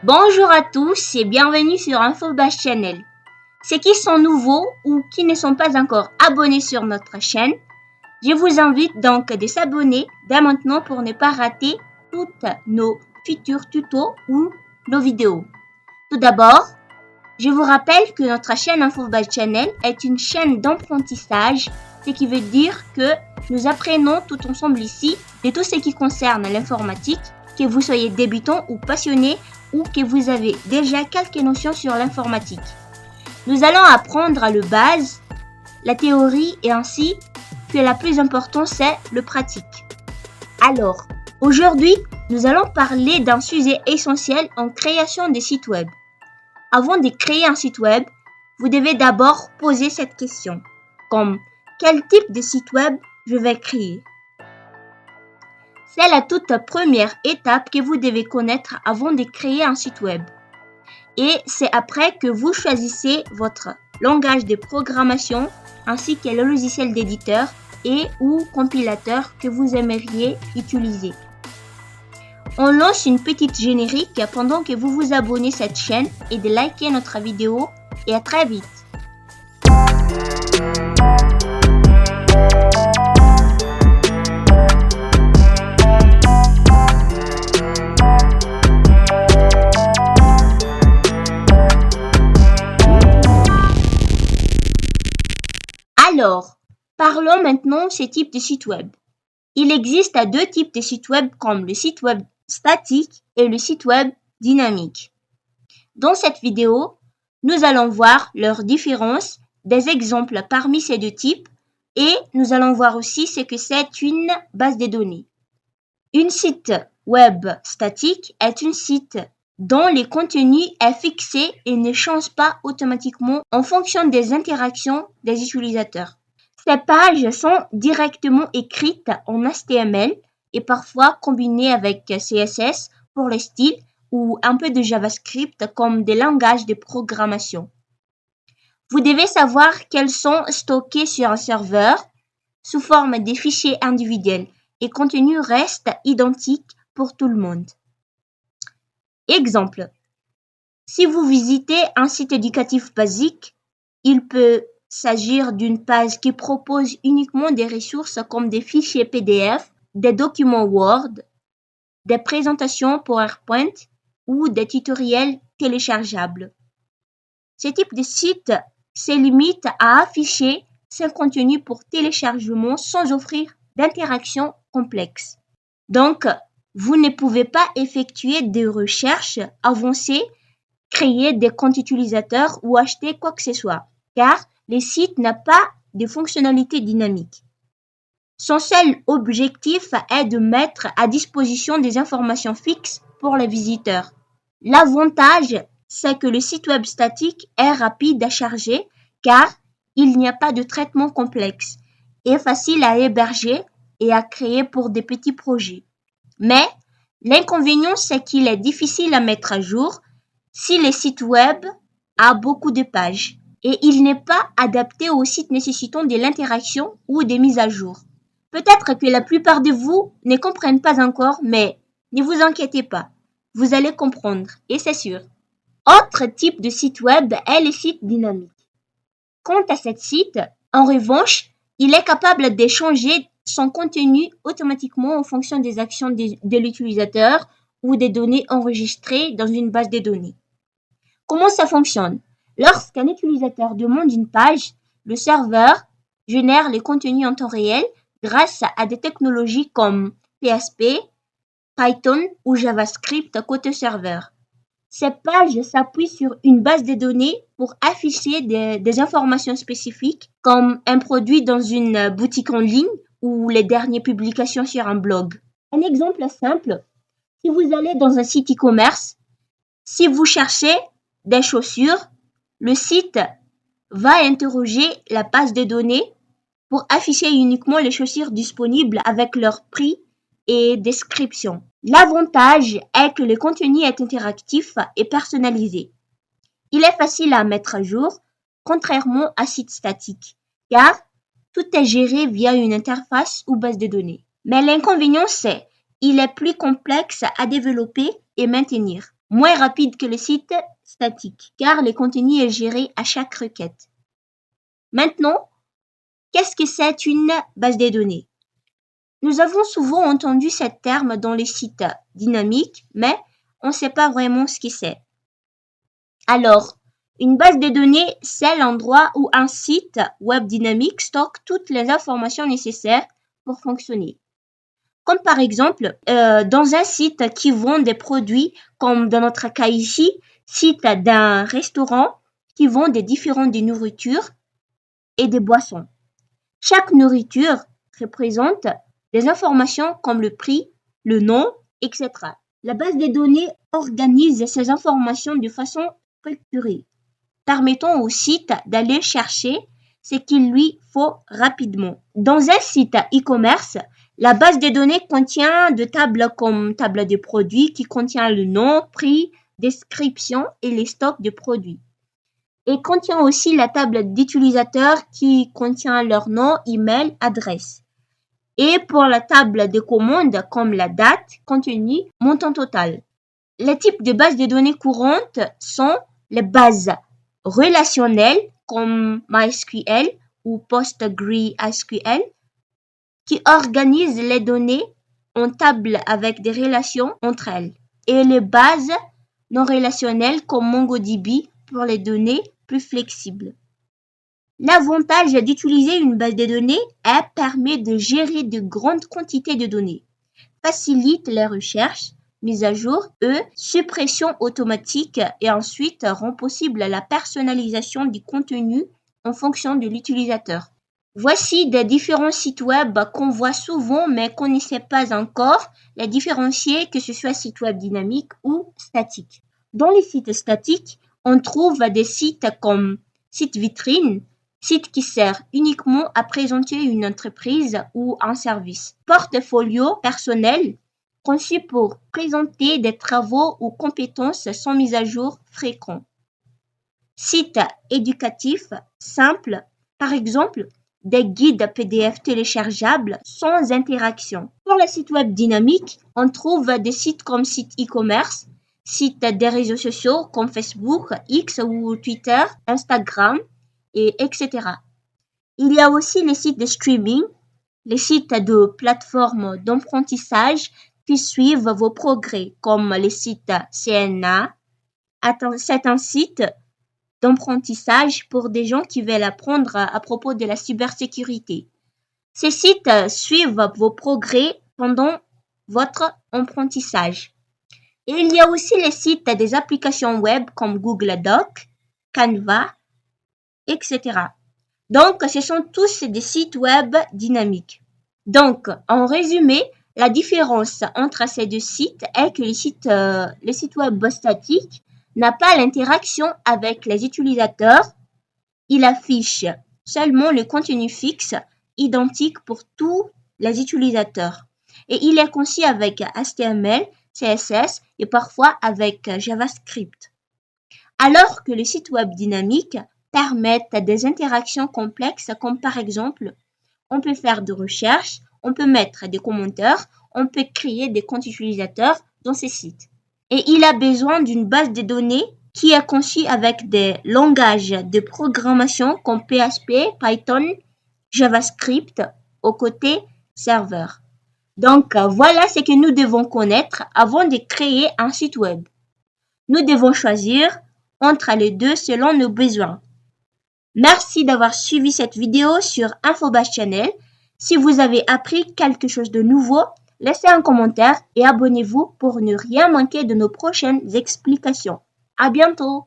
Bonjour à tous et bienvenue sur InfoBase Channel. Ceux qui sont nouveaux ou qui ne sont pas encore abonnés sur notre chaîne, je vous invite donc de s'abonner dès maintenant pour ne pas rater toutes nos futurs tutos ou nos vidéos. Tout d'abord, je vous rappelle que notre chaîne InfoBase Channel est une chaîne d'apprentissage, ce qui veut dire que nous apprenons tout ensemble ici de tout ce qui concerne l'informatique, que vous soyez débutant ou passionné ou que vous avez déjà quelques notions sur l'informatique. Nous allons apprendre le base, la théorie et ainsi que la plus importante c'est le pratique. Alors, aujourd'hui, nous allons parler d'un sujet essentiel en création de sites web. Avant de créer un site web, vous devez d'abord poser cette question, comme quel type de site web je vais créer. C'est la toute première étape que vous devez connaître avant de créer un site web. Et c'est après que vous choisissez votre langage de programmation ainsi que le logiciel d'éditeur et ou compilateur que vous aimeriez utiliser. On lance une petite générique pendant que vous vous abonnez à cette chaîne et de liker notre vidéo et à très vite. Alors, parlons maintenant de ces types de sites web. Il existe deux types de sites web comme le site web statique et le site web dynamique. Dans cette vidéo, nous allons voir leurs différences, des exemples parmi ces deux types et nous allons voir aussi ce que c'est une base de données. Un site web statique est un site dont le contenu est fixé et ne change pas automatiquement en fonction des interactions des utilisateurs. Ces pages sont directement écrites en HTML et parfois combinées avec CSS pour le style ou un peu de JavaScript comme des langages de programmation. Vous devez savoir qu'elles sont stockées sur un serveur sous forme de fichiers individuels et le contenu reste identique pour tout le monde. Exemple, si vous visitez un site éducatif basique, il peut s'agir d'une page qui propose uniquement des ressources comme des fichiers PDF, des documents Word, des présentations PowerPoint ou des tutoriels téléchargeables. Ce type de site se limite à afficher son contenu pour téléchargement sans offrir d'interaction complexe. Donc, vous ne pouvez pas effectuer des recherches avancées, créer des comptes utilisateurs ou acheter quoi que ce soit, car le site n'a pas de fonctionnalité dynamique. Son seul objectif est de mettre à disposition des informations fixes pour les visiteurs. L'avantage, c'est que le site web statique est rapide à charger car il n'y a pas de traitement complexe et facile à héberger et à créer pour des petits projets. Mais l'inconvénient, c'est qu'il est difficile à mettre à jour si le site web a beaucoup de pages et il n'est pas adapté aux sites nécessitant de l'interaction ou des mises à jour. Peut-être que la plupart de vous ne comprennent pas encore, mais ne vous inquiétez pas, vous allez comprendre, et c'est sûr. Autre type de site web est le site dynamique. Quant à ce site, en revanche, il est capable de changer son contenu automatiquement en fonction des actions de l'utilisateur ou des données enregistrées dans une base de données. Comment ça fonctionne? Lorsqu'un utilisateur demande une page, le serveur génère le contenu en temps réel grâce à des technologies comme PHP, Python ou JavaScript côté serveur. Ces pages s'appuient sur une base de données pour afficher des informations spécifiques comme un produit dans une boutique en ligne ou les dernières publications sur un blog. Un exemple simple, si vous allez dans un site e-commerce, si vous cherchez des chaussures, le site va interroger la base de données pour afficher uniquement les chaussures disponibles avec leur prix et description. L'avantage est que le contenu est interactif et personnalisé. Il est facile à mettre à jour, contrairement à site statique, car tout est géré via une interface ou base de données. Mais l'inconvénient, c'est qu'il est plus complexe à développer et maintenir. moins rapide que le site statique, car le contenu est géré à chaque requête. Maintenant, qu'est-ce que c'est une base de données? Nous avons souvent entendu ce terme dans les sites dynamiques, mais on ne sait pas vraiment ce que c'est. Alors, une base de données, c'est l'endroit où un site web dynamique stocke toutes les informations nécessaires pour fonctionner. Comme par exemple, dans un site qui vend des produits, comme dans notre cas ici, site d'un restaurant qui vend des différents de nourritures et des boissons. Chaque nourriture représente des informations comme le prix, le nom, etc. La base de données organise ces informations de façon structurée, permettant au site d'aller chercher ce qu'il lui faut rapidement. Dans un site e-commerce, la base de données contient des tables comme table de produits qui contient le nom, prix, description et les stocks de produits. Et contient aussi la table d'utilisateurs qui contient leur nom, email, adresse. Et pour la table de commandes comme la date, contenu, montant total. Les types de bases de données courantes sont les bases relationnelles comme MySQL ou PostgreSQL qui organisent les données en table avec des relations entre elles, et les bases non relationnelles comme MongoDB pour les données plus flexibles. L'avantage d'utiliser une base de données permet de gérer de grandes quantités de données, facilite les recherches, mise à jour, suppression automatique et ensuite rend possible la personnalisation du contenu en fonction de l'utilisateur. Voici des différents sites web qu'on voit souvent mais qu'on ne sait pas encore les différencier, que ce soit site web dynamique ou statique. Dans les sites statiques, on trouve des sites comme site vitrine, site qui sert uniquement à présenter une entreprise ou un service. Portfolio personnel, conçu pour présenter des travaux ou compétences sans mise à jour fréquent. Site éducatif simple, par exemple, des guides PDF téléchargeables sans interaction. Pour les sites web dynamiques, on trouve des sites comme site e-commerce, sites des réseaux sociaux comme Facebook, X ou Twitter, Instagram, etc. Il y a aussi les sites de streaming, les sites de plateformes d'apprentissage qui suivent vos progrès, comme les sites CNA. C'est un site d'apprentissage pour des gens qui veulent apprendre à propos de la cybersécurité. Ces sites suivent vos progrès pendant votre apprentissage. Et il y a aussi les sites des applications web comme Google Docs, Canva, etc. Donc, ce sont tous des sites web dynamiques. Donc, en résumé, la différence entre ces deux sites est que le site web statique n'a pas l'interaction avec les utilisateurs. Il affiche seulement le contenu fixe, identique pour tous les utilisateurs. Et il est conçu avec HTML, CSS et parfois avec JavaScript. Alors que le site web dynamique permet des interactions complexes comme par exemple, on peut faire des recherches, on peut mettre des commentaires, on peut créer des comptes utilisateurs dans ces sites. Et il a besoin d'une base de données qui est conçue avec des langages de programmation comme PHP, Python, JavaScript au côté serveur. Donc, voilà ce que nous devons connaître avant de créer un site web. Nous devons choisir entre les deux selon nos besoins. Merci d'avoir suivi cette vidéo sur Infobase Channel. Si vous avez appris quelque chose de nouveau, laissez un commentaire et abonnez-vous pour ne rien manquer de nos prochaines explications. À bientôt!